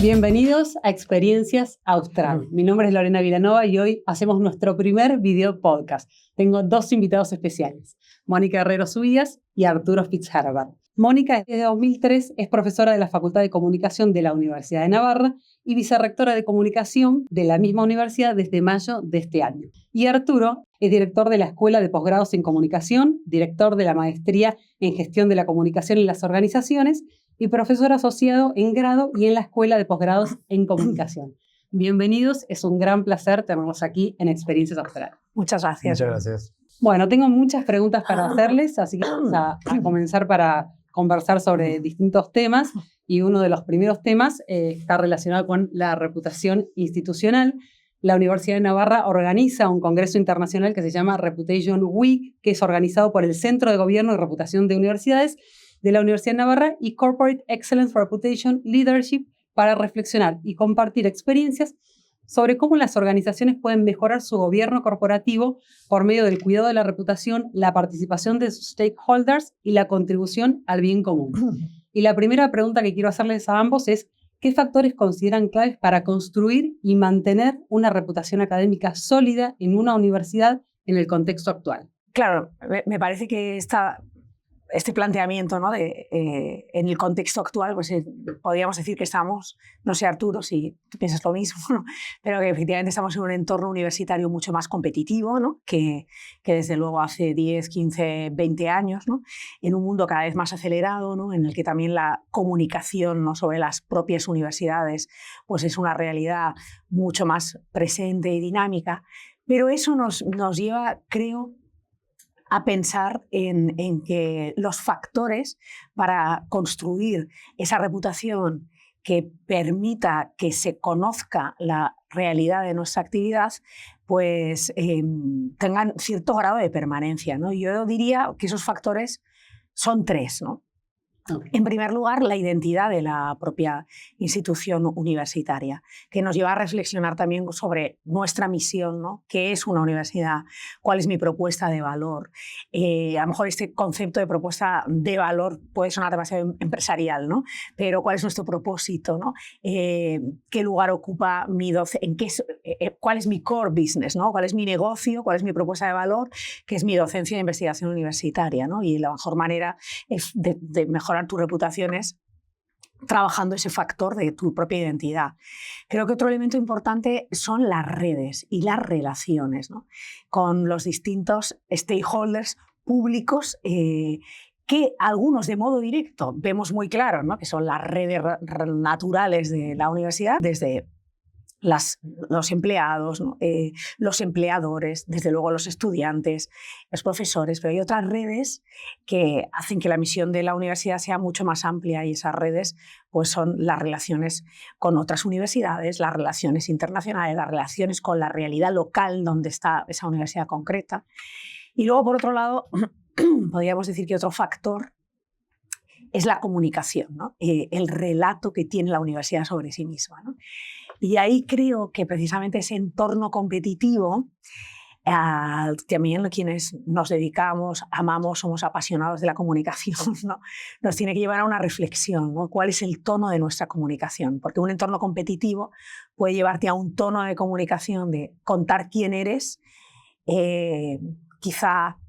Bienvenidos a Experiencias Austral. Mi nombre es Lorena Vilanova y hoy hacemos nuestro primer video podcast. Tengo dos invitados especiales, Mónica Herrero Subías y Arturo Fitzherbert. Mónica, desde 2003, es profesora de la Facultad de Comunicación de la Universidad de Navarra y vicerrectora de Comunicación de la misma universidad desde mayo de este año. Y Arturo es director de la Escuela de Posgrados en Comunicación, director de la Maestría en Gestión de la Comunicación en las Organizaciones y profesor asociado en grado y en la Escuela de Posgrados en Comunicación. Bienvenidos, es un gran placer tenerlos aquí en Experiencias Austral. Muchas gracias. Muchas gracias. Bueno, tengo muchas preguntas para hacerles, así que vamos a comenzar para conversar sobre distintos temas. Y uno de los primeros temas está relacionado con la reputación institucional. La Universidad de Navarra organiza un congreso internacional que se llama Reputation Week, que es organizado por el Centro de Gobierno y Reputación de Universidades de la Universidad de Navarra y Corporate Excellence Reputation Leadership para reflexionar y compartir experiencias sobre cómo las organizaciones pueden mejorar su gobierno corporativo por medio del cuidado de la reputación, la participación de sus stakeholders y la contribución al bien común. Y la primera pregunta que quiero hacerles a ambos es, ¿qué factores consideran claves para construir y mantener una reputación académica sólida en una universidad en el contexto actual? Claro, me parece que este planteamiento, ¿no? En el contexto actual, pues podríamos decir que estamos, no sé Arturo si tú piensas lo mismo, ¿no? Pero que efectivamente estamos en un entorno universitario mucho más competitivo, ¿no? que desde luego hace 10, 15, 20 años, ¿no? En un mundo cada vez más acelerado, ¿no? En el que también la comunicación, ¿no? Sobre las propias universidades pues es una realidad mucho más presente y dinámica, pero eso nos lleva, creo, a pensar en que los factores para construir esa reputación que permita que se conozca la realidad de nuestra actividad, pues tengan cierto grado de permanencia, ¿no? Yo diría que esos factores son tres, ¿no? En primer lugar, la identidad de la propia institución universitaria, que nos lleva a reflexionar también sobre nuestra misión, ¿no? ¿Qué es una universidad? ¿Cuál es mi propuesta de valor? A lo mejor este concepto de propuesta de valor puede sonar demasiado empresarial, ¿no? Pero ¿cuál es nuestro propósito, ¿no? ¿Qué lugar ocupa mi cuál es mi core business, ¿no? ¿Cuál es mi negocio? ¿Cuál es mi propuesta de valor? Que es mi docencia de investigación universitaria, ¿no? Y la mejor manera es de mejorar tu reputación es trabajando ese factor de tu propia identidad. Creo que otro elemento importante son las redes y las relaciones, ¿no? Con los distintos stakeholders públicos que algunos de modo directo vemos muy claro, ¿no? Que son las redes naturales de la universidad, desde los empleados, ¿no? Los empleadores, desde luego los estudiantes, los profesores, pero hay otras redes que hacen que la misión de la universidad sea mucho más amplia y esas redes pues, son las relaciones con otras universidades, las relaciones internacionales, las relaciones con la realidad local donde está esa universidad concreta. Y luego, por otro lado, podríamos decir que otro factor es la comunicación, ¿no? El relato que tiene la universidad sobre sí misma, ¿no? Y ahí creo que precisamente ese entorno competitivo, también quienes nos dedicamos, amamos, somos apasionados de la comunicación, ¿no? Nos tiene que llevar a una reflexión, ¿no? ¿Cuál es el tono de nuestra comunicación? Porque un entorno competitivo puede llevarte a un tono de comunicación de contar quién eres, quizá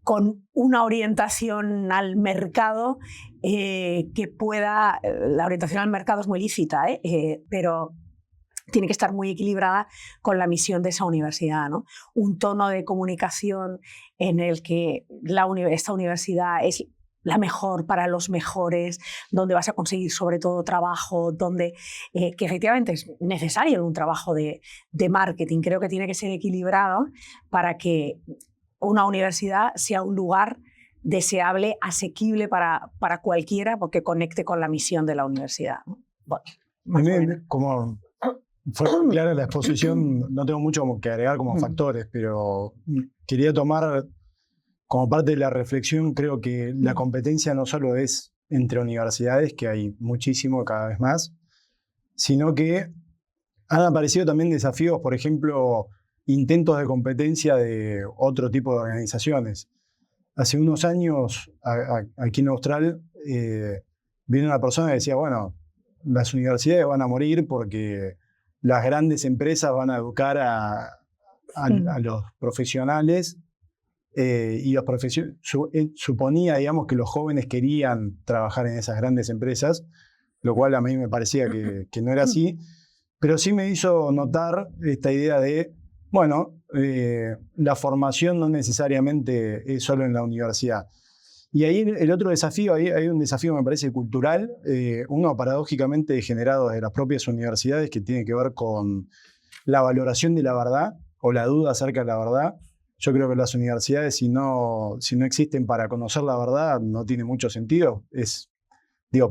con una orientación al mercado que pueda... La orientación al mercado es muy lícita, pero tiene que estar muy equilibrada con la misión de esa universidad, ¿no? Un tono de comunicación en el que esta universidad es la mejor para los mejores, donde vas a conseguir sobre todo trabajo, donde que efectivamente es necesario un trabajo de marketing. Creo que tiene que ser equilibrado para que una universidad sea un lugar deseable, asequible para cualquiera, porque conecte con la misión de la universidad, ¿no? Bueno, como fue clara la exposición, no tengo mucho que agregar como factores, pero quería tomar como parte de la reflexión, creo que la competencia no solo es entre universidades, que hay muchísimo cada vez más, sino que han aparecido también desafíos, por ejemplo, intentos de competencia de otro tipo de organizaciones. Hace unos años, aquí en Austral, vino una persona que decía, bueno, las universidades van a morir porque las grandes empresas van a educar a los profesionales y los suponía, digamos, que los jóvenes querían trabajar en esas grandes empresas, lo cual a mí me parecía que no era así, pero sí me hizo notar esta idea de, bueno, la formación no necesariamente es solo en la universidad. Y ahí el otro desafío, hay un desafío me parece cultural, uno paradójicamente generado de las propias universidades que tiene que ver con la valoración de la verdad o la duda acerca de la verdad. Yo creo que las universidades, si no existen para conocer la verdad, no tiene mucho sentido.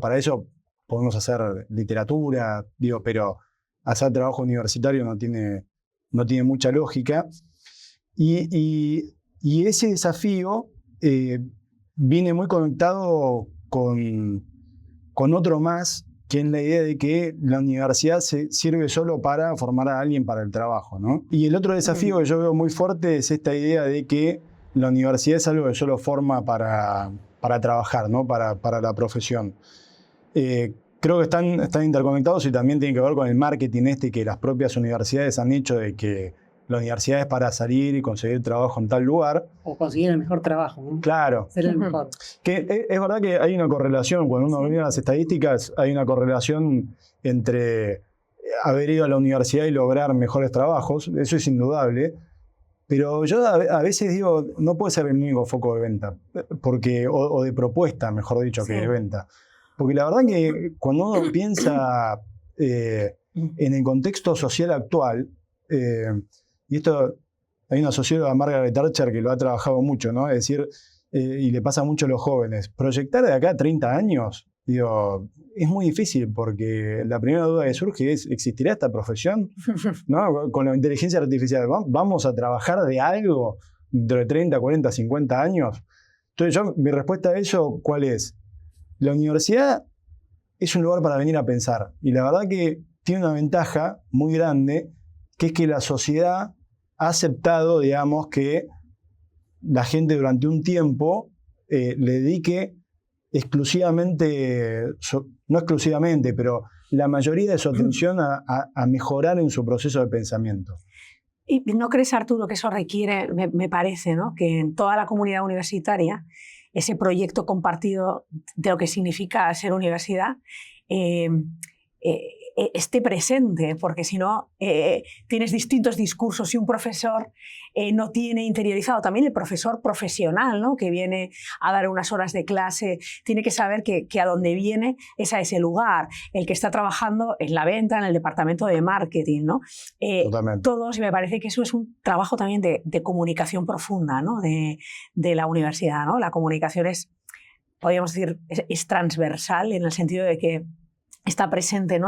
Para eso podemos hacer literatura, pero hacer trabajo universitario no tiene mucha lógica. Y ese desafío viene muy conectado con otro más, que es la idea de que la universidad sirve solo para formar a alguien para el trabajo, ¿no? Y el otro desafío que yo veo muy fuerte es esta idea de que la universidad es algo que solo forma para trabajar, ¿no? Para la profesión. Creo que están interconectados y también tienen que ver con el marketing que las propias universidades han hecho de que la universidad es para salir y conseguir trabajo en tal lugar. O conseguir el mejor trabajo, ¿no? Claro. Ser el mejor. Que es verdad que hay una correlación, cuando uno mira las estadísticas, hay una correlación entre haber ido a la universidad y lograr mejores trabajos, eso es indudable, pero yo a veces digo, no puede ser el único foco de venta, o de propuesta, mejor dicho, que de venta. Porque la verdad que cuando uno piensa en el contexto social actual, y esto hay una socióloga, Margaret Thatcher, que lo ha trabajado mucho, ¿no? Es decir, y le pasa mucho a los jóvenes. Proyectar de acá a 30 años, es muy difícil porque la primera duda que surge es, ¿existirá esta profesión? ¿No? Con la inteligencia artificial, ¿vamos a trabajar de algo dentro de 30, 40, 50 años? Entonces mi respuesta a eso, ¿cuál es? La universidad es un lugar para venir a pensar. Y la verdad que tiene una ventaja muy grande, que es que la sociedad ha aceptado, digamos, que la gente durante un tiempo le dedique exclusivamente, no exclusivamente, pero la mayoría de su atención a mejorar en su proceso de pensamiento. ¿Y no crees, Arturo, que eso requiere, me parece, ¿no? Que en toda la comunidad universitaria ese proyecto compartido de lo que significa ser universidad esté presente, porque si no tienes distintos discursos y un profesor no tiene interiorizado, también el profesor profesional, ¿no? Que viene a dar unas horas de clase, tiene que saber que a donde viene es a ese lugar, el que está trabajando en la venta, en el departamento de marketing, ¿no? Todos, y me parece que eso es un trabajo también de comunicación profunda, ¿no? de la universidad, ¿no? La comunicación podríamos decir, es transversal en el sentido de que está presente, ¿no?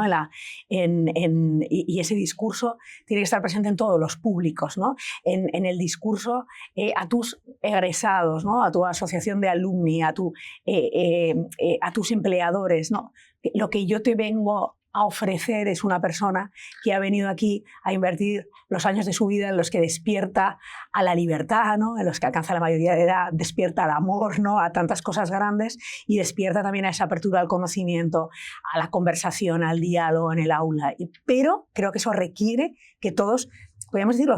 Y ese discurso tiene que estar presente en todos los públicos, ¿no? En el discurso a tus egresados, ¿no? A tu asociación de alumni, a tus empleadores, ¿no? Lo que yo te vengo a ofrecer es una persona que ha venido aquí a invertir los años de su vida en los que despierta a la libertad, ¿no? En los que alcanza la mayoría de edad, despierta al amor, ¿no? A tantas cosas grandes y despierta también a esa apertura al conocimiento, a la conversación, al diálogo en el aula. Pero creo que eso requiere que todos, podríamos decir,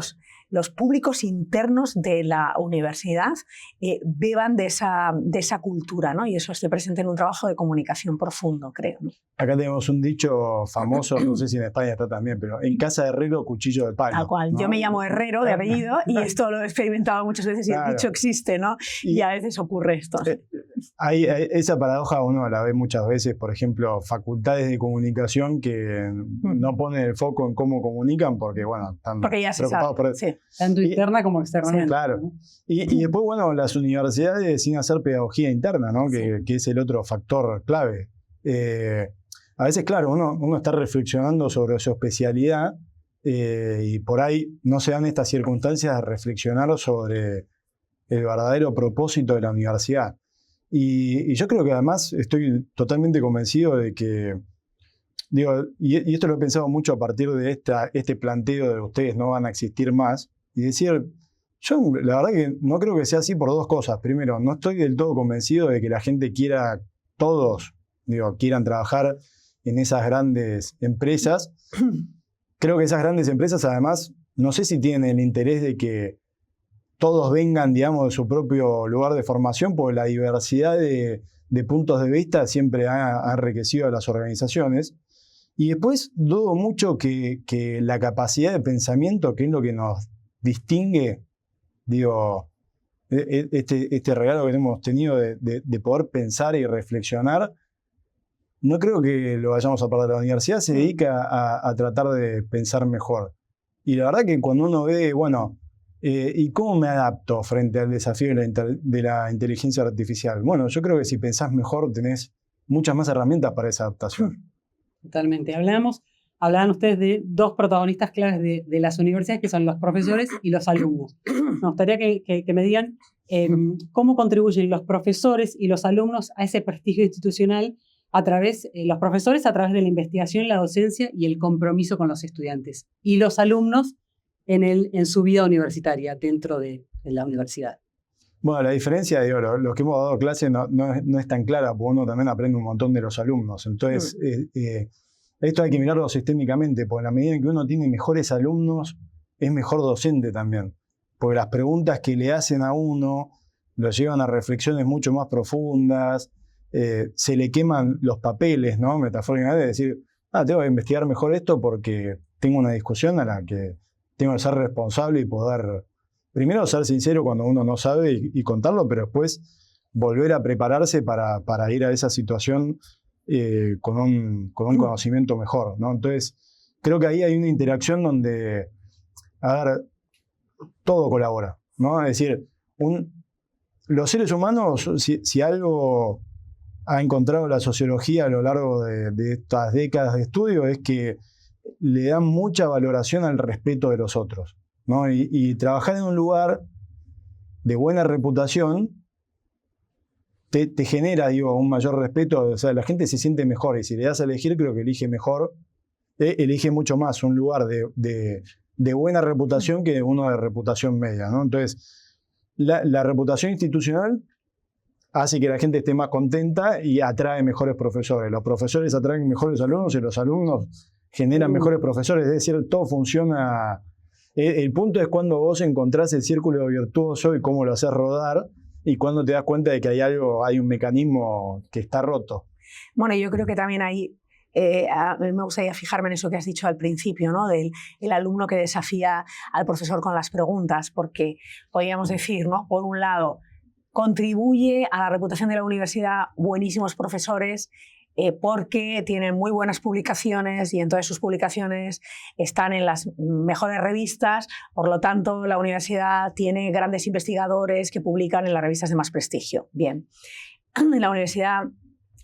los públicos internos de la universidad beban de esa cultura, ¿no? Y eso esté presente en un trabajo de comunicación profundo, creo, ¿no? Acá tenemos un dicho famoso, no sé si en España está también, pero en casa de herrero, cuchillo de palo. Tal cual. ¿No? Yo me llamo Herrero de apellido y esto lo he experimentado muchas veces y el dicho existe, ¿no? Y a veces ocurre esto. Esa paradoja uno la ve muchas veces, por ejemplo, facultades de comunicación que no ponen el foco en cómo comunican porque, bueno, están ya preocupados por eso. Sí. Tanto interna como externamente. Sí, claro. Y después, bueno, las universidades sin hacer pedagogía interna, ¿no? Que es el otro factor clave. A veces, claro, uno está reflexionando sobre su especialidad y por ahí no se dan estas circunstancias de reflexionar sobre el verdadero propósito de la universidad. Y yo creo que además estoy totalmente convencido de que, y esto lo he pensado mucho a partir de este planteo de ustedes no van a existir más, y decir, yo la verdad que no creo que sea así por dos cosas. Primero, no estoy del todo convencido de que la gente quieran trabajar en esas grandes empresas. Creo que esas grandes empresas, además, no sé si tienen el interés de que todos vengan, digamos, de su propio lugar de formación, porque la diversidad de puntos de vista siempre ha enriquecido a las organizaciones. Y después dudo mucho que la capacidad de pensamiento, que es lo que nos distingue, digo, este regalo que hemos tenido de poder pensar y reflexionar, no creo que lo vayamos a perder. La universidad se dedica a tratar de pensar mejor. Y la verdad que cuando uno ve, bueno, ¿y cómo me adapto frente al desafío de la inteligencia artificial? Bueno, yo creo que si pensás mejor tenés muchas más herramientas para esa adaptación. Totalmente. Hablaban ustedes de dos protagonistas claves de las universidades, que son los profesores y los alumnos. Me gustaría que me digan cómo contribuyen los profesores y los alumnos a ese prestigio institucional los profesores a través de la investigación, la docencia y el compromiso con los estudiantes, y los alumnos en su vida universitaria dentro de la universidad. Bueno, la diferencia, digo, los que hemos dado clase no es tan clara, porque uno también aprende un montón de los alumnos. Entonces, esto hay que mirarlo sistémicamente, porque en la medida en que uno tiene mejores alumnos, es mejor docente también. Porque las preguntas que le hacen a uno lo llevan a reflexiones mucho más profundas, se le queman los papeles, ¿no? Metafóricamente, de decir, tengo que investigar mejor esto porque tengo una discusión a la que tengo que ser responsable y poder, primero, ser sincero cuando uno no sabe y contarlo, pero después volver a prepararse para ir a esa situación con un conocimiento mejor, ¿no? Entonces, creo que ahí hay una interacción donde, a ver, todo colabora, ¿no? Es decir, los seres humanos, si algo ha encontrado la sociología a lo largo de estas décadas de estudio, es que le dan mucha valoración al respeto de los otros, ¿no? Y trabajar en un lugar de buena reputación te genera, digo, un mayor respeto. O sea, la gente se siente mejor, y si le das a elegir, creo que elige mejor, elige mucho más un lugar de buena reputación que uno de reputación media, ¿no? Entonces, la reputación institucional hace que la gente esté más contenta y atrae mejores profesores. Los profesores atraen mejores alumnos y los alumnos generan mejores profesores. Es decir, todo funciona. El punto es cuando vos encontrás el círculo virtuoso y cómo lo haces rodar, y cuando te das cuenta de que hay un mecanismo que está roto. Bueno, yo creo que también ahí a mí me gustaría fijarme en eso que has dicho al principio, ¿no? Del el alumno que desafía al profesor con las preguntas, porque podríamos decir, ¿no? Por un lado, contribuye a la reputación de la universidad buenísimos profesores, porque tienen muy buenas publicaciones y entonces sus publicaciones están en las mejores revistas, por lo tanto la universidad tiene grandes investigadores que publican en las revistas de más prestigio. Bien, en la universidad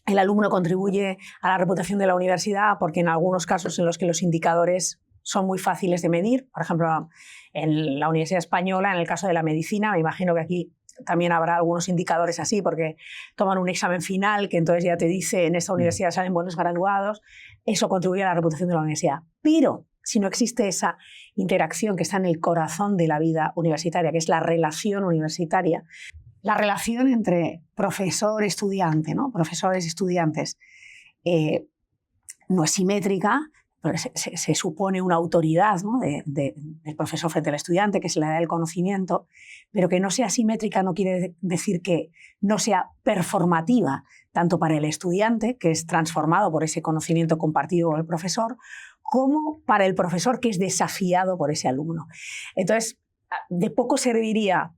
el alumno contribuye a la reputación de la universidad porque en algunos casos en los que los indicadores son muy fáciles de medir, por ejemplo en la Universidad Española, en el caso de la medicina, me imagino que aquí también habrá algunos indicadores así, porque toman un examen final que entonces ya te dice en esta universidad salen buenos graduados. Eso contribuye a la reputación de la universidad. Pero si no existe esa interacción que está en el corazón de la vida universitaria, que es la relación universitaria, la relación entre profesor-estudiante, ¿no? Profesores-estudiantes, no es simétrica. Se supone una autoridad, ¿no? del profesor frente al estudiante, que se le da el conocimiento, pero que no sea simétrica no quiere decir que no sea performativa, tanto para el estudiante, que es transformado por ese conocimiento compartido con el profesor, como para el profesor, que es desafiado por ese alumno. Entonces, de poco serviría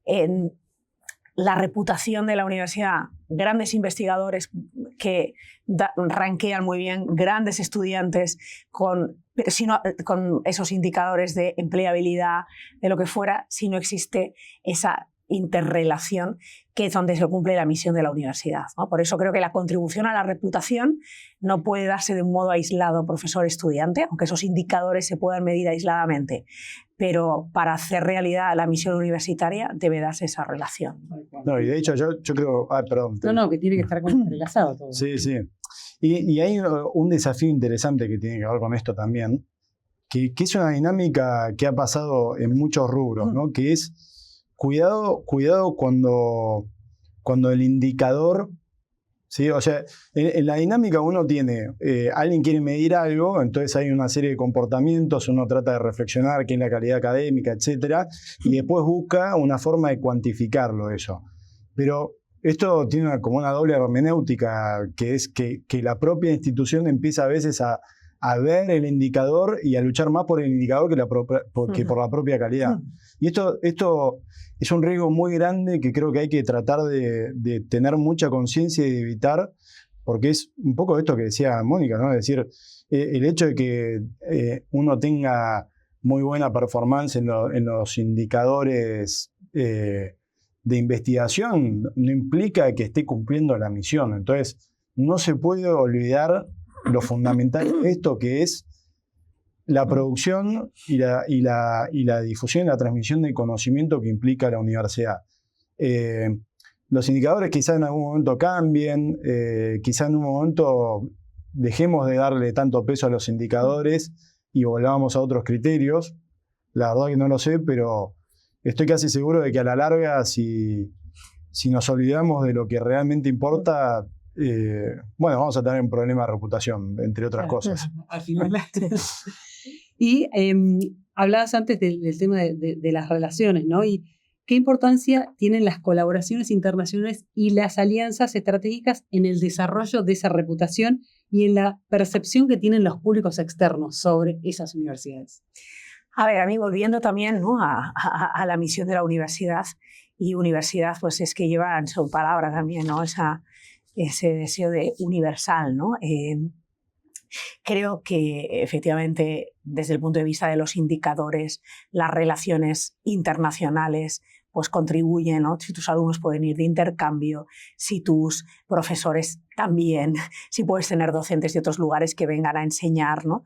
en la reputación de la universidad, grandes investigadores que rankean muy bien, grandes estudiantes con esos indicadores de empleabilidad, de lo que fuera, si no existe esa interrelación que es donde se cumple la misión de la universidad, ¿no? Por eso creo que la contribución a la reputación no puede darse de un modo aislado profesor-estudiante, aunque esos indicadores se puedan medir aisladamente, pero para hacer realidad la misión universitaria debe darse esa relación. No, y de hecho yo creo... perdón. No, que tiene que estar entrelazado todo. Sí, sí. Y hay un desafío interesante que tiene que ver con esto también, que es una dinámica que ha pasado en muchos rubros, ¿no? Que es cuidado cuando el indicador ¿sí? O sea, en la dinámica uno tiene, alguien quiere medir algo, entonces hay una serie de comportamientos, uno trata de reflexionar qué es la calidad académica, etcétera, y después busca una forma de cuantificarlo eso. Pero esto tiene como una doble hermenéutica, que es que la propia institución empieza a veces a ver el indicador y a luchar más por el indicador que por la propia calidad. Y esto es un riesgo muy grande que creo que hay que tratar de tener mucha conciencia y de evitar, porque es un poco esto que decía Mónica, ¿no? Es decir, el hecho de que uno tenga muy buena performance en los indicadores de investigación no implica que esté cumpliendo la misión. Entonces, no se puede olvidar lo fundamental de esto, que es la producción y la difusión y la transmisión del conocimiento que implica la universidad. Los indicadores quizá en algún momento cambien, quizá en un momento dejemos de darle tanto peso a los indicadores y volvamos a otros criterios. La verdad que no lo sé, pero estoy casi seguro de que a la larga, si nos olvidamos de lo que realmente importa, bueno, vamos a tener un problema de reputación, entre otras cosas. Al final. Y hablabas antes del tema de las relaciones, ¿no? Y qué importancia tienen las colaboraciones internacionales y las alianzas estratégicas en el desarrollo de esa reputación y en la percepción que tienen los públicos externos sobre esas universidades. A ver, a mí volviendo también, ¿no? a la misión de la universidad, y universidad pues es que lleva en su palabra también, ¿no? Ese deseo de universal, ¿no? Creo que efectivamente desde el punto de vista de los indicadores, las relaciones internacionales pues contribuyen, ¿no? Si tus alumnos pueden ir de intercambio, si tus profesores también, si puedes tener docentes de otros lugares que vengan a enseñar, ¿no?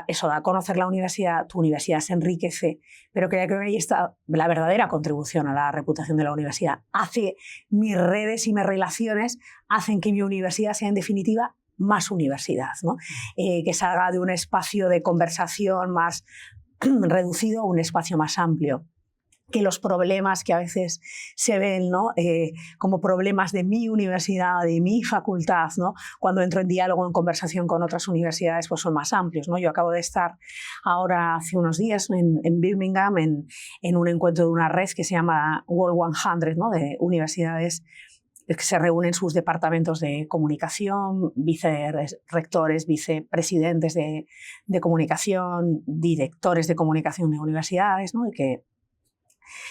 Eso da a conocer la universidad, tu universidad se enriquece, pero creo que ahí está la verdadera contribución a la reputación de la universidad. Mis redes y mis relaciones hacen que mi universidad sea en definitiva más universidad, ¿no? Que salga de un espacio de conversación más reducido a un espacio más amplio. Que los problemas que a veces se ven, ¿no? Como problemas de mi universidad, de mi facultad, ¿no? Cuando entro en diálogo, en conversación con otras universidades, pues son más amplios, ¿no? Yo acabo de estar ahora hace unos días en Birmingham en un encuentro de una red que se llama World 100, ¿no? De universidades que se reúnen sus departamentos de comunicación, vicerrectores, vicepresidentes de comunicación, directores de comunicación de universidades, ¿no? Y que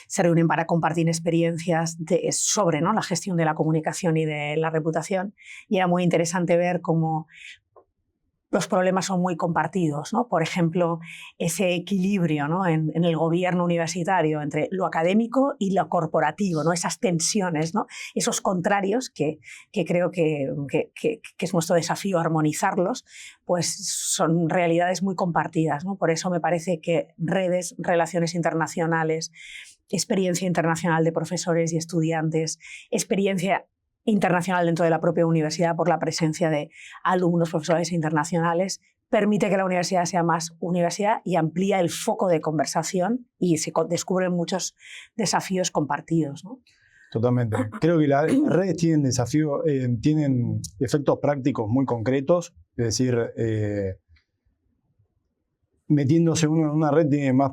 se reúnen para compartir experiencias sobre, ¿no? La gestión de la comunicación y de la reputación. Y era muy interesante ver cómo los problemas son muy compartidos, ¿no? Por ejemplo, ese equilibrio, ¿no? en el gobierno universitario entre lo académico y lo corporativo, ¿no? Esas tensiones, ¿no? Esos contrarios que creo que es nuestro desafío armonizarlos, pues son realidades muy compartidas, ¿no? Por eso me parece que redes, relaciones internacionales, experiencia internacional de profesores y estudiantes, experiencia internacional dentro de la propia universidad por la presencia de alumnos, profesores internacionales, permite que la universidad sea más universidad y amplía el foco de conversación y se descubren muchos desafíos compartidos, ¿no? Totalmente. Creo que las redes tienen tienen efectos prácticos muy concretos, es decir, metiéndose uno en una red tiene más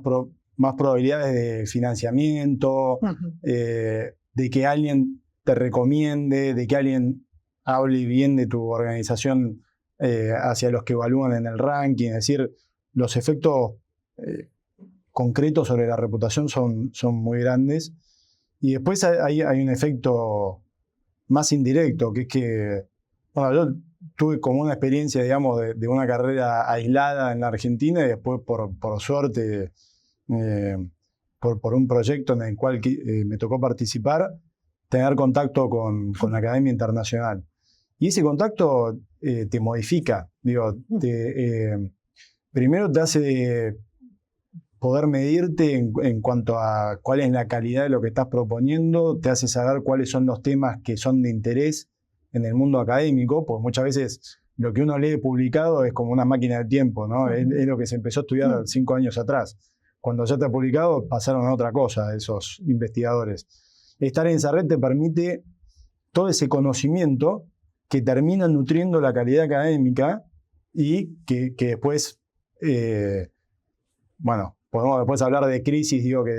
probabilidades de financiamiento, de que alguien te recomiende, de que alguien hable bien de tu organización hacia los que evalúan en el ranking. Es decir, los efectos concretos sobre la reputación son muy grandes. Y después hay un efecto más indirecto, que es que, bueno, yo tuve como una experiencia, digamos, de una carrera aislada en la Argentina y después por suerte, por un proyecto en el cual me tocó participar, tener contacto con la Academia Internacional. Y ese contacto te modifica. Digo, primero te hace poder medirte en cuanto a cuál es la calidad de lo que estás proponiendo, te hace saber cuáles son los temas que son de interés en el mundo académico, porque muchas veces lo que uno lee publicado es como una máquina del tiempo, ¿no? Es lo que se empezó a estudiar 5 años atrás. Cuando ya está publicado, pasaron a otra cosa esos investigadores. Estar en esa red te permite todo ese conocimiento que terminan nutriendo la calidad académica y que después, bueno, podemos después hablar de crisis, digo, que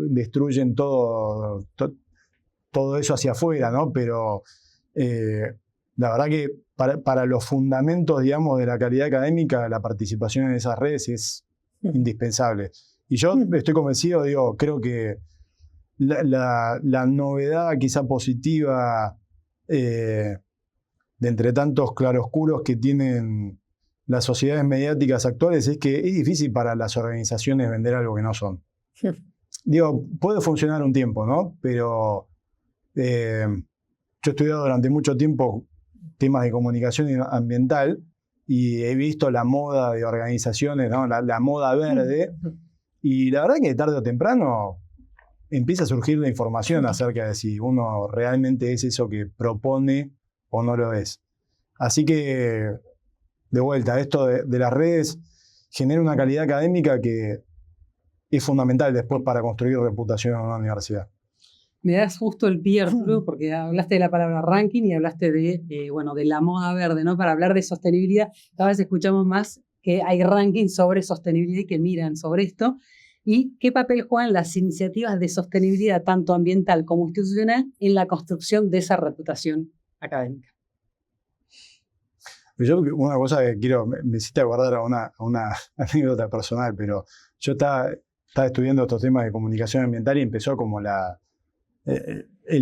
destruyen todo eso hacia afuera, ¿no? Pero la verdad que para los fundamentos, digamos, de la calidad académica, la participación en esas redes es indispensable. Y yo estoy convencido, digo, creo que la novedad quizá positiva de entre tantos claroscuros que tienen las sociedades mediáticas actuales es que es difícil para las organizaciones vender algo que no son. Digo, puede funcionar un tiempo, ¿no? Pero yo he estudiado durante mucho tiempo temas de comunicación ambiental y he visto la moda de organizaciones, ¿no? La moda verde, y la verdad que tarde o temprano empieza a surgir la información acerca de si uno realmente es eso que propone o no lo es. Así que, de vuelta, esto de las redes genera una calidad académica que es fundamental después para construir reputación en una universidad. Me das justo el pie, Arturo, porque hablaste de la palabra ranking y hablaste de la moda verde, ¿no? Para hablar de sostenibilidad, cada vez escuchamos más que hay rankings sobre sostenibilidad y que miran sobre esto. ¿Y qué papel juegan las iniciativas de sostenibilidad, tanto ambiental como institucional, en la construcción de esa reputación académica? Yo una cosa que me hiciste acordar a una anécdota personal, pero yo estaba estudiando estos temas de comunicación ambiental y empezó como el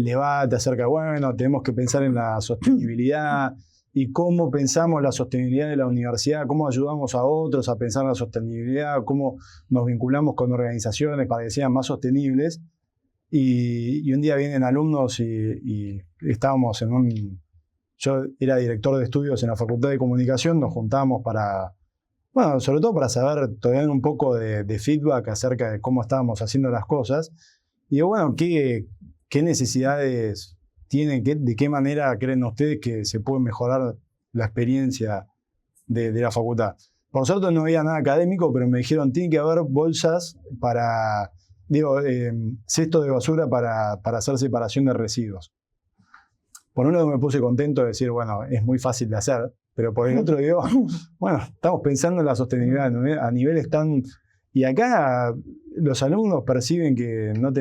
debate acerca de, bueno, tenemos que pensar en la sostenibilidad y cómo pensamos la sostenibilidad de la universidad, cómo ayudamos a otros a pensar la sostenibilidad, cómo nos vinculamos con organizaciones para que sean más sostenibles. Y un día vienen alumnos y estábamos yo era director de estudios en la Facultad de Comunicación, nos juntábamos bueno, sobre todo para saber, tener un poco de feedback acerca de cómo estábamos haciendo las cosas. Y digo, bueno, ¿qué necesidades tienen? ¿De qué manera creen ustedes que se puede mejorar la experiencia de la facultad? Por suerte no había nada académico, pero me dijeron, tiene que haber bolsas para, cesto de basura para hacer separación de residuos. Por un lado me puse contento de decir, bueno, es muy fácil de hacer, pero por el otro digo, bueno, estamos pensando en la sostenibilidad a niveles tan... Y acá los alumnos perciben que no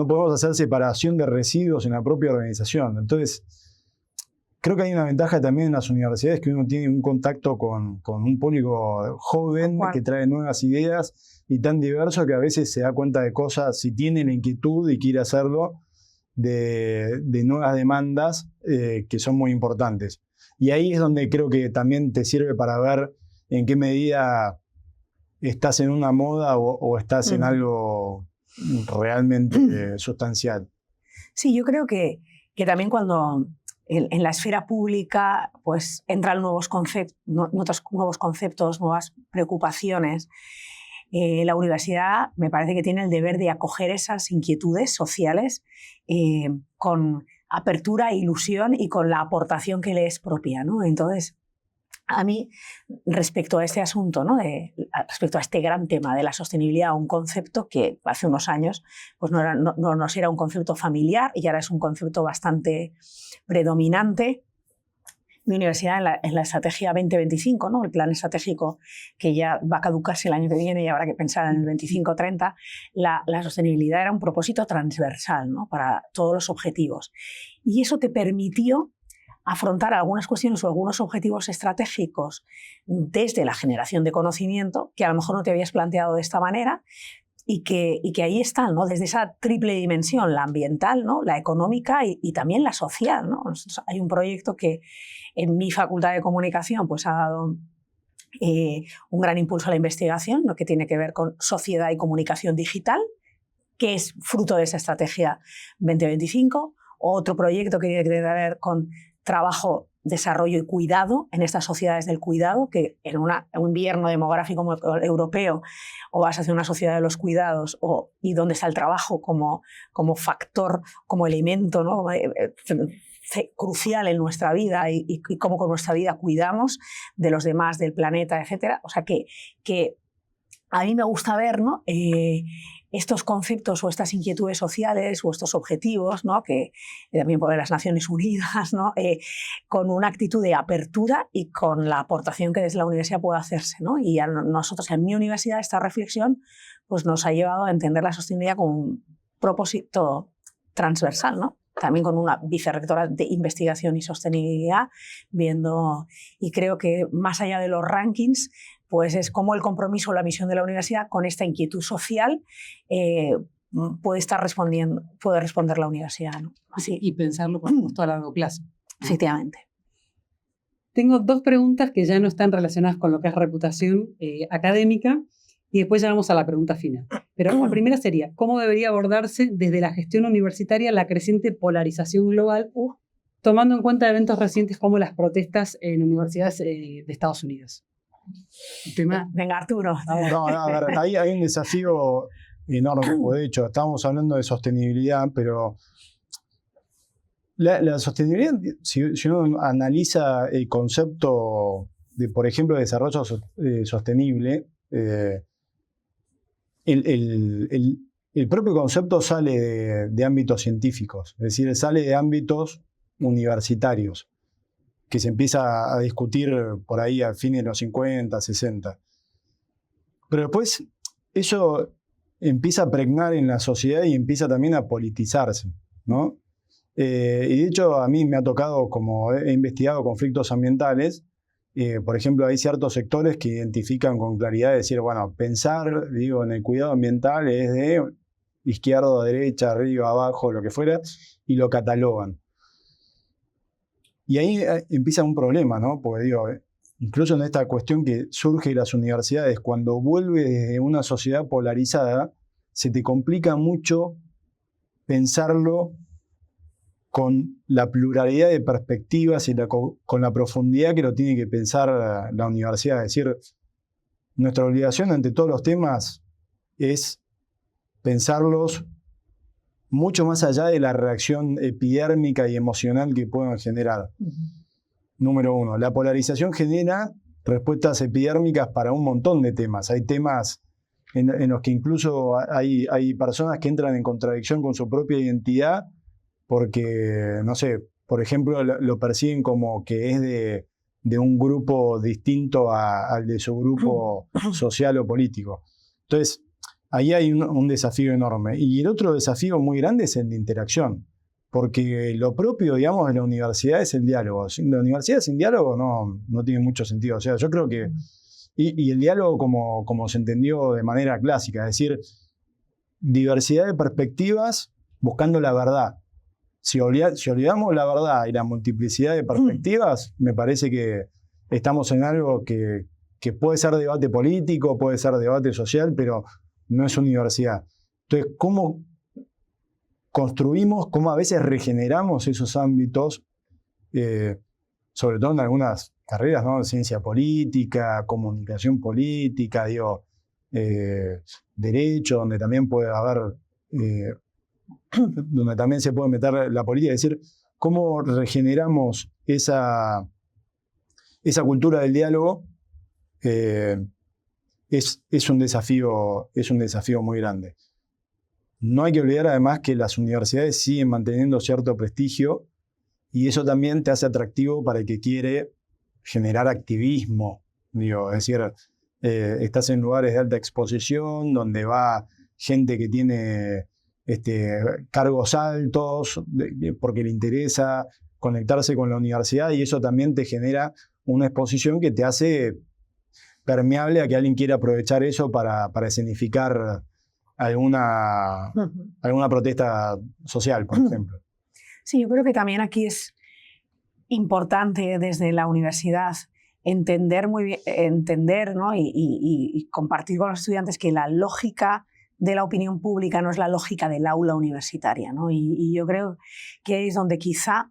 podemos hacer separación de residuos en la propia organización. Entonces, creo que hay una ventaja también en las universidades, que uno tiene un contacto con un público joven que trae nuevas ideas y tan diverso que a veces se da cuenta de cosas, si tiene la inquietud y quiere hacerlo, de nuevas demandas que son muy importantes. Y ahí es donde creo que también te sirve para ver en qué medida estás en una moda o estás en algo realmente sustancial. Sí, yo creo que también cuando en la esfera pública pues entran nuevos conceptos, nuevas preocupaciones, la universidad me parece que tiene el deber de acoger esas inquietudes sociales con apertura e ilusión y con la aportación que le es propia, ¿no? Entonces, a mí, respecto a este asunto, ¿no? Respecto a este gran tema de la sostenibilidad, un concepto que hace unos años pues no era un concepto familiar y ahora es un concepto bastante predominante. Mi universidad en la estrategia 2025, ¿no? El plan estratégico que ya va a caducarse el año que viene y habrá que pensar en el 25-30, la sostenibilidad era un propósito transversal, ¿no? Para todos los objetivos. Y eso te permitió afrontar algunas cuestiones o algunos objetivos estratégicos desde la generación de conocimiento que a lo mejor no te habías planteado de esta manera y que ahí están, ¿no? Desde esa triple dimensión, la ambiental, ¿no? La económica y también la social, ¿no? Hay un proyecto que en mi Facultad de Comunicación pues, ha dado un gran impulso a la investigación, ¿no? Que tiene que ver con sociedad y comunicación digital, que es fruto de esa estrategia 2025. Otro proyecto que tiene que ver con trabajo, desarrollo y cuidado en estas sociedades del cuidado, que en un invierno demográfico europeo o vas hacia una sociedad de los cuidados y dónde está el trabajo como factor, como elemento, ¿no? Crucial en nuestra vida y cómo con nuestra vida cuidamos de los demás, del planeta, etc. O sea que a mí me gusta ver, ¿no? Estos conceptos o estas inquietudes sociales o estos objetivos, ¿no? Que también por las Naciones Unidas, ¿no? Con una actitud de apertura y con la aportación que desde la universidad puede hacerse, ¿no? Y a nosotros en mi universidad esta reflexión pues, nos ha llevado a entender la sostenibilidad como un propósito transversal, ¿no? También con una vicerrectora de investigación y sostenibilidad, viendo, y creo que más allá de los rankings, pues es como el compromiso o la misión de la universidad con esta inquietud social puede responder la universidad, ¿no? Así. Y pensarlo, por supuesto, a largo plazo. Efectivamente. Tengo 2 preguntas que ya no están relacionadas con lo que es reputación académica, y después ya vamos a la pregunta final. Pero la primera sería, ¿cómo debería abordarse desde la gestión universitaria la creciente polarización global, tomando en cuenta eventos recientes como las protestas en universidades de Estados Unidos? Venga, Arturo. No, a ver, ahí hay un desafío enorme, porque de hecho estábamos hablando de sostenibilidad, pero la sostenibilidad, si uno analiza el concepto de, por ejemplo, de desarrollo sostenible, el propio concepto sale de ámbitos científicos, es decir, sale de ámbitos universitarios, que se empieza a discutir por ahí a fines de los 50, 60. Pero después eso empieza a pregnar en la sociedad y empieza también a politizarse, ¿no? Y de hecho a mí me ha tocado, como he investigado conflictos ambientales, por ejemplo, hay ciertos sectores que identifican con claridad, decir, bueno, pensar, digo, en el cuidado ambiental es de izquierda, derecha, arriba, abajo, lo que fuera, y lo catalogan. Y ahí empieza un problema, ¿no? Porque digo, incluso en esta cuestión que surge de las universidades, cuando vuelve desde una sociedad polarizada, se te complica mucho pensarlo con la pluralidad de perspectivas y con la profundidad que lo tiene que pensar la universidad. Es decir, nuestra obligación ante todos los temas es pensarlos mucho más allá de la reacción epidérmica y emocional que puedan generar. Número 1, la polarización genera respuestas epidérmicas para un montón de temas. Hay temas en los que incluso hay personas que entran en contradicción con su propia identidad porque, no sé, por ejemplo, lo perciben como que es de un grupo distinto al de su grupo social o político. Entonces, ahí hay un desafío enorme. Y el otro desafío muy grande es el de interacción, porque lo propio, digamos, de la universidad es el diálogo. La universidad sin diálogo no tiene mucho sentido. O sea, yo creo que... Y el diálogo como se entendió de manera clásica, es decir, diversidad de perspectivas buscando la verdad. Si olvidamos la verdad y la multiplicidad de perspectivas, me parece que estamos en algo que puede ser debate político, puede ser debate social, pero no es universidad. Entonces, ¿cómo construimos, cómo a veces regeneramos esos ámbitos, sobre todo en algunas carreras, ¿no? Ciencia política, comunicación política, derecho, donde también puede haber... donde también se puede meter la política, es decir, cómo regeneramos esa cultura del diálogo, es un desafío muy grande. No hay que olvidar además que las universidades siguen manteniendo cierto prestigio y eso también te hace atractivo para el que quiere generar activismo. Es decir, estás en lugares de alta exposición donde va gente que tiene cargos altos porque le interesa conectarse con la universidad y eso también te genera una exposición que te hace permeable a que alguien quiera aprovechar eso para escenificar alguna protesta social, por ejemplo. Sí, yo creo que también aquí es importante desde la universidad entender muy bien, ¿no? y compartir con los estudiantes que la lógica de la opinión pública no es la lógica del aula universitaria, ¿no? Y yo creo que es donde quizá,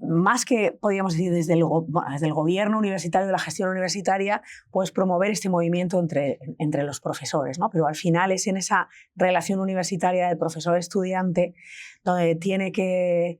más que, podríamos decir, desde el gobierno universitario, la gestión universitaria, pues promover este movimiento entre los profesores, ¿no? Pero al final es en esa relación universitaria del profesor-estudiante donde tiene que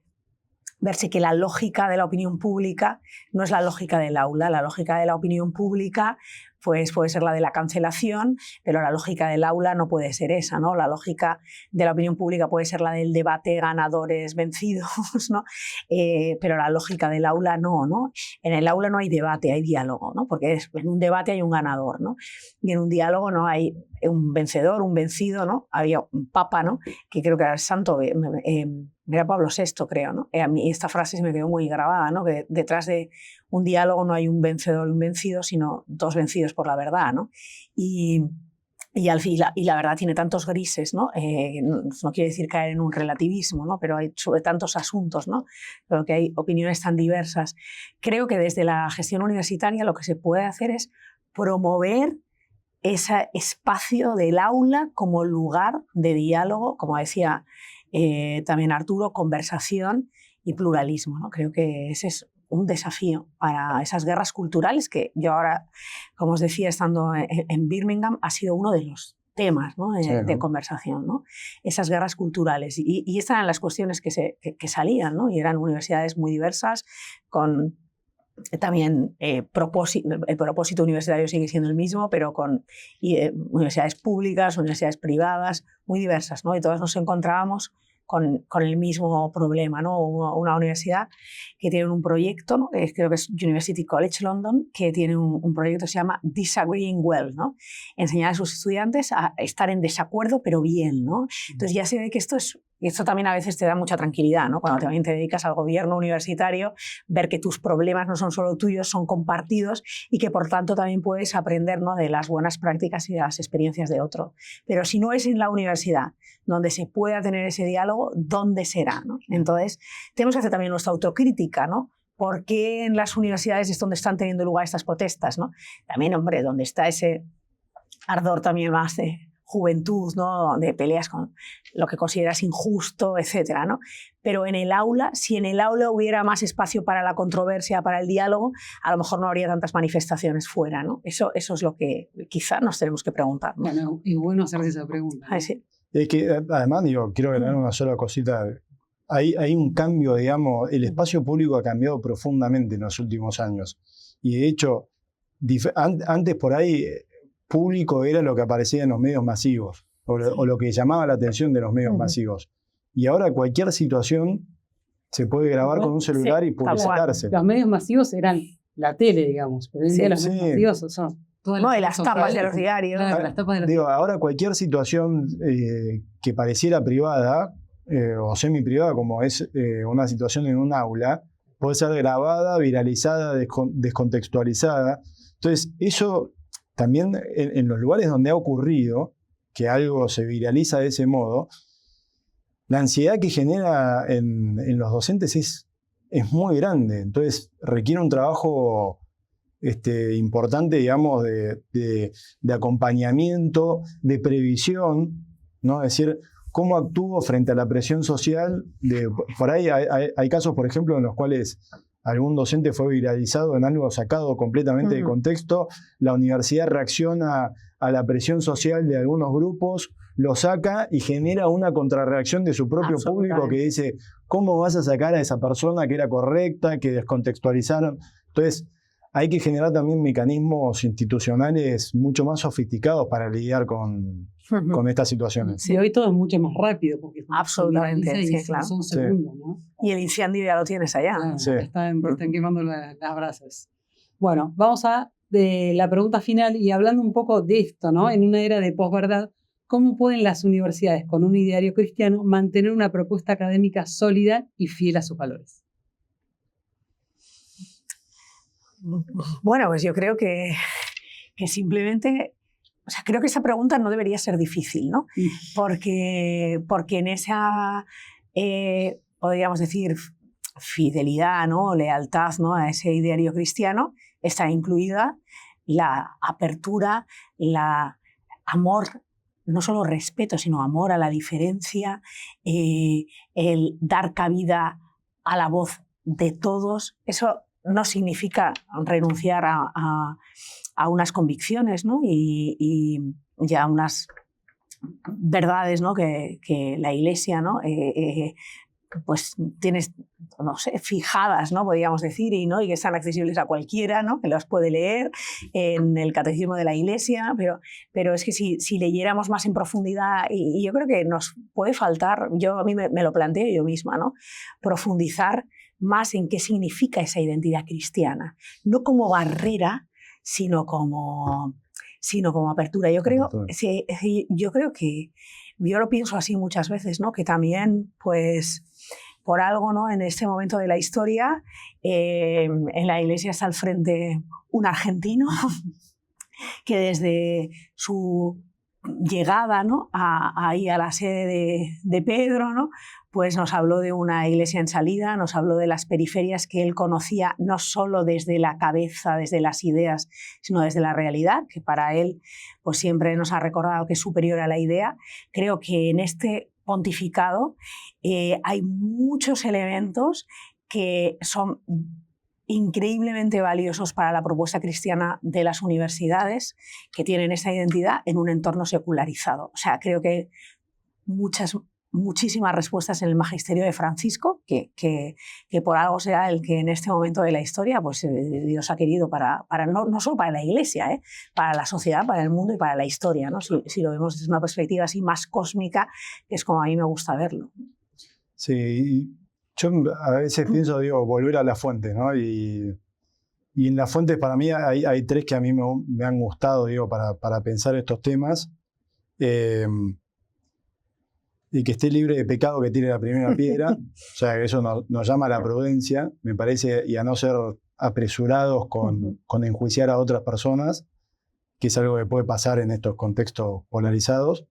verse que la lógica de la opinión pública no es la lógica del aula. La lógica de la opinión pública pues puede ser la de la cancelación, pero la lógica del aula no puede ser esa, ¿no? La lógica de la opinión pública puede ser la del debate ganadores vencidos, ¿no? Pero la lógica del aula no, ¿no? En el aula no hay debate, hay diálogo, ¿no? Porque en un debate hay un ganador, ¿no? Y en un diálogo no hay un vencedor, un vencido, ¿no? Había un papa, ¿no? Que creo que era el santo, era Pablo VI, creo, ¿no? A mí esta frase se me quedó muy grabada, ¿no? Que detrás de un diálogo no hay un vencedor y un vencido, sino dos vencidos por la verdad, ¿no? Y la verdad tiene tantos grises, ¿no? No quiere decir caer en un relativismo, ¿no? Pero hay sobre tantos asuntos, ¿no? Pero que hay opiniones tan diversas. Creo que desde la gestión universitaria lo que se puede hacer es promover ese espacio del aula como lugar de diálogo, como decía también Arturo, conversación y pluralismo, ¿no? Creo que ese es un desafío para esas guerras culturales que yo ahora, como os decía, estando en Birmingham, ha sido uno de los temas, ¿no? De conversación, ¿no? Esas guerras culturales. Y estas eran las cuestiones que salían, ¿no? Y eran universidades muy diversas, con también el propósito universitario sigue siendo el mismo, pero con universidades públicas, universidades privadas, muy diversas, ¿no? Y todas nos encontrábamos con el mismo problema, ¿no? Una universidad que tiene un proyecto, ¿no? Creo que es University College London, que tiene un proyecto que se llama Disagreeing Well, ¿no? Enseñar a sus estudiantes a estar en desacuerdo, pero bien, ¿no? Entonces ya se ve que esto también a veces te da mucha tranquilidad, ¿no? Cuando también te dedicas al gobierno universitario, ver que tus problemas no son solo tuyos, son compartidos y que por tanto también puedes aprender, ¿no? De las buenas prácticas y de las experiencias de otro. Pero si no es en la universidad donde se pueda tener ese diálogo, ¿dónde será, ¿no? Entonces, tenemos que hacer también nuestra autocrítica, ¿no? ¿Por qué en las universidades es donde están teniendo lugar estas protestas, ¿no? También, hombre, donde está ese ardor también más de juventud, ¿no? De peleas con lo que consideras injusto, etcétera, ¿no? Pero en el aula, si en el aula hubiera más espacio para la controversia, para el diálogo, a lo mejor no habría tantas manifestaciones fuera, ¿no? Eso es lo que quizá nos tenemos que preguntar, ¿no? Bueno, y bueno hacerse esa pregunta, ¿no? Sí. Es que además, quiero agregar una sola cosita. Hay un cambio, digamos, el espacio público ha cambiado profundamente en los últimos años. Y de hecho, antes por ahí, público era lo que aparecía en los medios masivos, o lo que llamaba la atención de los medios masivos. Y ahora cualquier situación se puede grabar con un celular y publicitarse. Los medios masivos eran la tele, digamos, pero hoy en día los medios masivos son... No, y las tapas de los diarios. Claro, las tapas de los digo, ahora cualquier situación que pareciera privada o semi-privada, como es una situación en un aula, puede ser grabada, viralizada, descontextualizada. Entonces, eso también en los lugares donde ha ocurrido que algo se viraliza de ese modo, la ansiedad que genera en los docentes es muy grande. Entonces, requiere un trabajo importante, digamos, de acompañamiento, de previsión, ¿no? Es decir, cómo actúo frente a la presión social. Por ahí hay casos, por ejemplo, en los cuales algún docente fue viralizado en algo sacado completamente de contexto, la universidad reacciona a la presión social de algunos grupos, lo saca y genera una contrarreacción de su propio público que dice, ¿cómo vas a sacar a esa persona que era correcta, que descontextualizaron? Entonces, hay que generar también mecanismos institucionales mucho más sofisticados para lidiar con estas situaciones. Sí, hoy todo es mucho más rápido. Porque absolutamente, sí, claro. Son segundos, ¿no? Y el incendio ya lo tienes allá. Claro, sí. Están quemando las brasas. Bueno, vamos a la pregunta final y hablando un poco de esto, ¿no? En una era de posverdad, ¿cómo pueden las universidades con un ideario cristiano mantener una propuesta académica sólida y fiel a sus valores? Bueno, pues yo creo que simplemente, o sea, creo que esa pregunta no debería ser difícil, ¿no? Porque en esa, podríamos decir, fidelidad, ¿no? Lealtad, ¿no? A ese ideario cristiano está incluida la apertura, la amor, no solo respeto, sino amor a la diferencia, el dar cabida a la voz de todos. Eso no significa renunciar a unas convicciones, ¿no? y a unas verdades, ¿no? que la Iglesia, ¿no? Pues tienes no sé, fijadas, ¿no? Podríamos decir, y que están accesibles a cualquiera, ¿no? Que las puede leer en el Catecismo de la Iglesia, pero es que si leyéramos más en profundidad, y yo creo que nos puede faltar, a mí me lo planteo yo misma, ¿no? Profundizar más en qué significa esa identidad cristiana, no como barrera, sino como apertura. Yo creo que, yo lo pienso así muchas veces, ¿no? Que también, pues, por algo, ¿no? En este momento de la historia, en la Iglesia está al frente un argentino que desde su llegada, ¿no? ahí a la sede de Pedro, ¿no? Pues nos habló de una iglesia en salida, nos habló de las periferias que él conocía no solo desde la cabeza, desde las ideas, sino desde la realidad, que para él pues siempre nos ha recordado que es superior a la idea. Creo que en este pontificado hay muchos elementos que son increíblemente valiosos para la propuesta cristiana de las universidades que tienen esa identidad en un entorno secularizado. O sea, creo que hay muchísimas respuestas en el magisterio de Francisco, que por algo será el que en este momento de la historia pues, Dios ha querido no solo para la Iglesia, para la sociedad, para el mundo y para la historia, ¿no? Si lo vemos desde una perspectiva así más cósmica, que es como a mí me gusta verlo. Sí, yo a veces pienso, volver a la fuente, ¿no? Y en las fuentes para mí hay tres que a mí me han gustado, para pensar estos temas. Y que esté libre de pecado que tire la primera piedra. O sea, que eso nos llama a la prudencia, me parece, y a no ser apresurados con enjuiciar a otras personas, que es algo que puede pasar en estos contextos polarizados.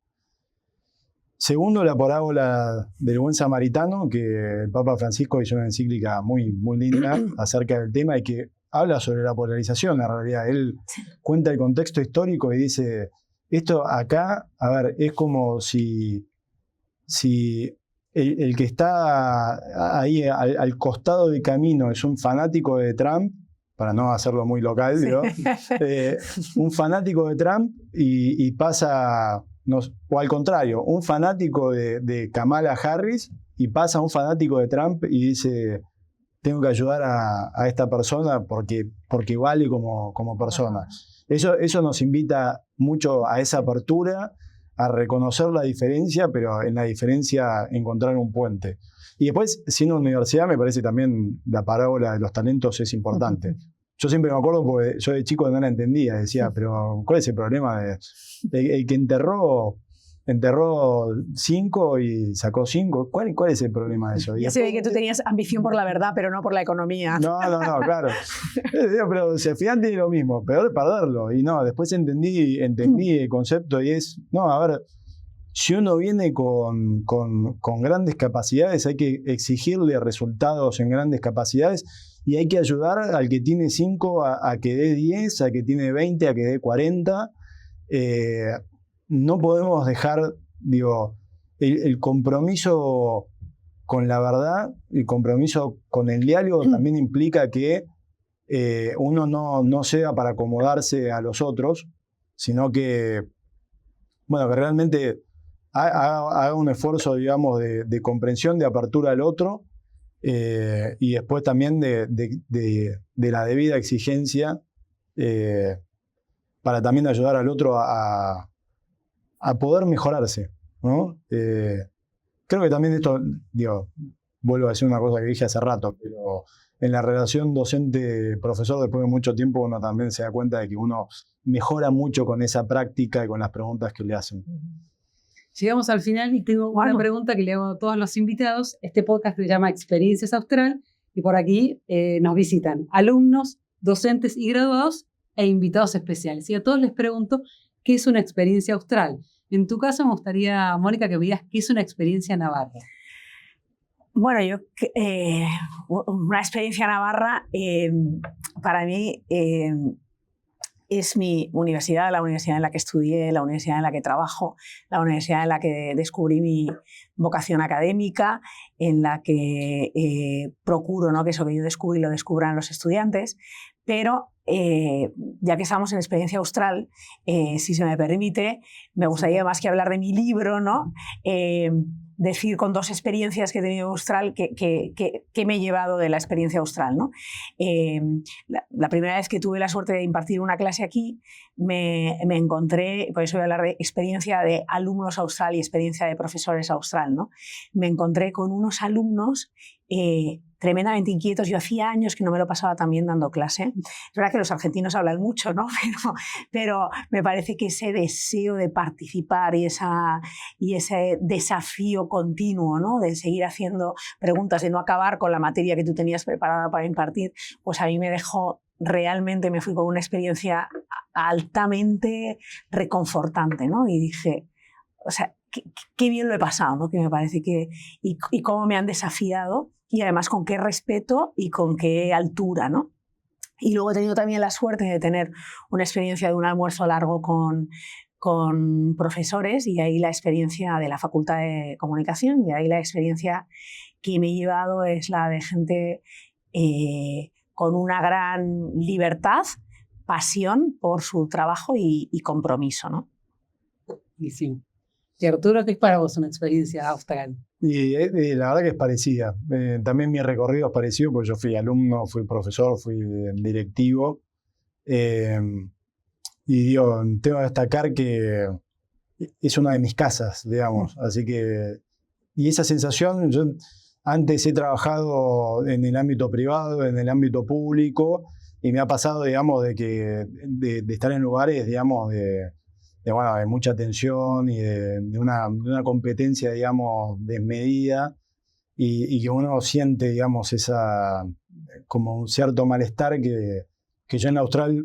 Segundo, la parábola del buen samaritano, que el Papa Francisco hizo una encíclica muy, muy linda acerca del tema y que habla sobre la polarización. En realidad, él cuenta el contexto histórico y dice, esto acá, a ver, es como si el que está ahí al costado del camino es un fanático de Trump, para no hacerlo muy local, un fanático de Trump y pasa, o al contrario, un fanático de Kamala Harris y pasa un fanático de Trump y dice, tengo que ayudar a esta persona porque vale como persona. Eso nos invita mucho a esa apertura, a reconocer la diferencia, pero en la diferencia encontrar un puente. Y después, siendo universidad, me parece también la parábola de los talentos es importante. Yo siempre me acuerdo, porque yo de chico no la entendía, decía, pero ¿cuál es el problema? El que enterró 5 y sacó 5, ¿cuál es el problema de eso? Ya se ve que tú tenías ambición por la verdad, pero no por la economía. No, claro. Pero al final tiene lo mismo, peor perderlo. Y no, después entendí el concepto y es, no, a ver, si uno viene con grandes capacidades, hay que exigirle resultados en grandes capacidades y hay que ayudar al que tiene 5 a que dé 10, al que tiene 20 a que dé 40. No podemos dejar, el compromiso con la verdad, el compromiso con el diálogo también implica que uno no sea para acomodarse a los otros, sino que realmente haga un esfuerzo, de comprensión, de apertura al otro, y después también de la debida exigencia para también ayudar al otro a poder mejorarse, ¿no? Creo que también esto, vuelvo a decir una cosa que dije hace rato, pero en la relación docente-profesor, después de mucho tiempo, uno también se da cuenta de que uno mejora mucho con esa práctica y con las preguntas que le hacen. Llegamos al final y tengo una pregunta que le hago a todos los invitados. Este podcast se llama Experiencias Austral y por aquí nos visitan alumnos, docentes y graduados e invitados especiales. Y a todos les pregunto, ¿qué es una experiencia austral? En tu caso me gustaría, Mónica, que me digas qué es una experiencia navarra. Bueno, una experiencia navarra para mí es mi universidad, la universidad en la que estudié, la universidad en la que trabajo, la universidad en la que descubrí mi vocación académica, en la que procuro, ¿no?, que eso que yo descubrí lo descubran los estudiantes, pero ya que estamos en experiencia austral, si se me permite, me gustaría más que hablar de mi libro, ¿no? Decir con 2 experiencias que he tenido en Austral que me he llevado de la experiencia austral, ¿no? La primera vez que tuve la suerte de impartir una clase aquí, me encontré, por eso voy a hablar de experiencia de alumnos austral y experiencia de profesores austral, ¿no? Me encontré con unos alumnos tremendamente inquietos. Yo hacía años que no me lo pasaba tan bien dando clase. Es verdad que los argentinos hablan mucho, ¿no? Pero me parece que ese deseo de participar y ese desafío continuo, ¿no? De seguir haciendo preguntas, de no acabar con la materia que tú tenías preparada para impartir, pues a mí me dejó realmente, me fui con una experiencia altamente reconfortante, ¿no? Y dije, o sea, qué bien lo he pasado, ¿no? Que me parece que... Y cómo me han desafiado, y además con qué respeto y con qué altura, ¿no? Y luego he tenido también la suerte de tener una experiencia de un almuerzo largo con profesores, y ahí la experiencia de la Facultad de Comunicación, y ahí la experiencia que me he llevado es la de gente con una gran libertad, pasión por su trabajo y compromiso, ¿no? Y sí. Y Arturo, ¿qué es para vos una experiencia austral? Y la verdad que es parecida. También mi recorrido es parecido, porque yo fui alumno, fui profesor, fui directivo. Y digo, tengo que destacar que es una de mis casas, digamos. Así que, y esa sensación, yo antes he trabajado en el ámbito privado, en el ámbito público, y me ha pasado, digamos, de estar en lugares, digamos, de mucha tensión y de una competencia, digamos, desmedida, y que uno siente, digamos, como un cierto malestar que yo en Austral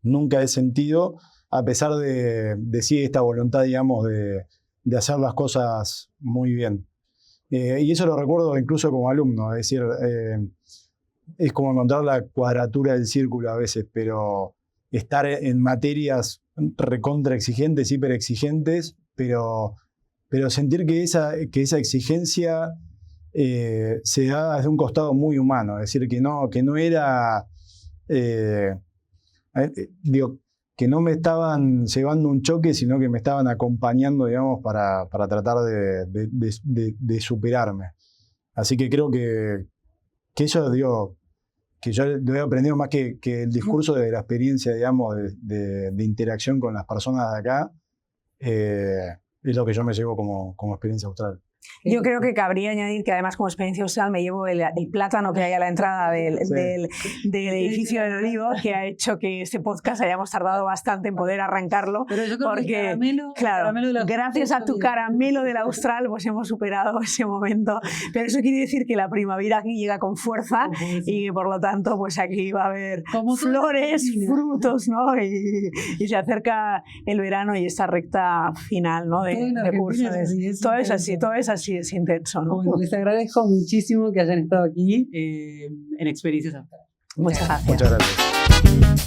nunca he sentido, a pesar de sí esta voluntad, digamos, de hacer las cosas muy bien. Y eso lo recuerdo incluso como alumno, es decir, es como encontrar la cuadratura del círculo a veces, pero estar en materias recontra exigentes, hiper exigentes, pero sentir que esa exigencia se da desde un costado muy humano, es decir, que no era, digo, que no me estaban llevando un choque, sino que me estaban acompañando, digamos, para tratar de superarme. Así que creo que eso, digo, que yo lo he aprendido más que el discurso de la experiencia, digamos, de interacción con las personas de acá, es lo que yo me llevo como experiencia austral. Yo creo que cabría añadir que además como experiencia austral me llevo el plátano que hay a la entrada del edificio del Olivo, que ha hecho que este podcast hayamos tardado bastante en poder arrancarlo. Pero yo creo porque, que caramelo gracias a tu caramelo del Austral, pues hemos superado ese momento. Pero eso quiere decir que la primavera aquí llega con fuerza y por lo tanto, pues aquí va a haber flores, frutos, ¿no? Y se acerca el verano y esta recta final, ¿no? de curso. Todo es así, es intenso, ¿no? Bueno, les agradezco muchísimo que hayan estado aquí en Experiencias Australes. Muchas gracias. Muchas gracias.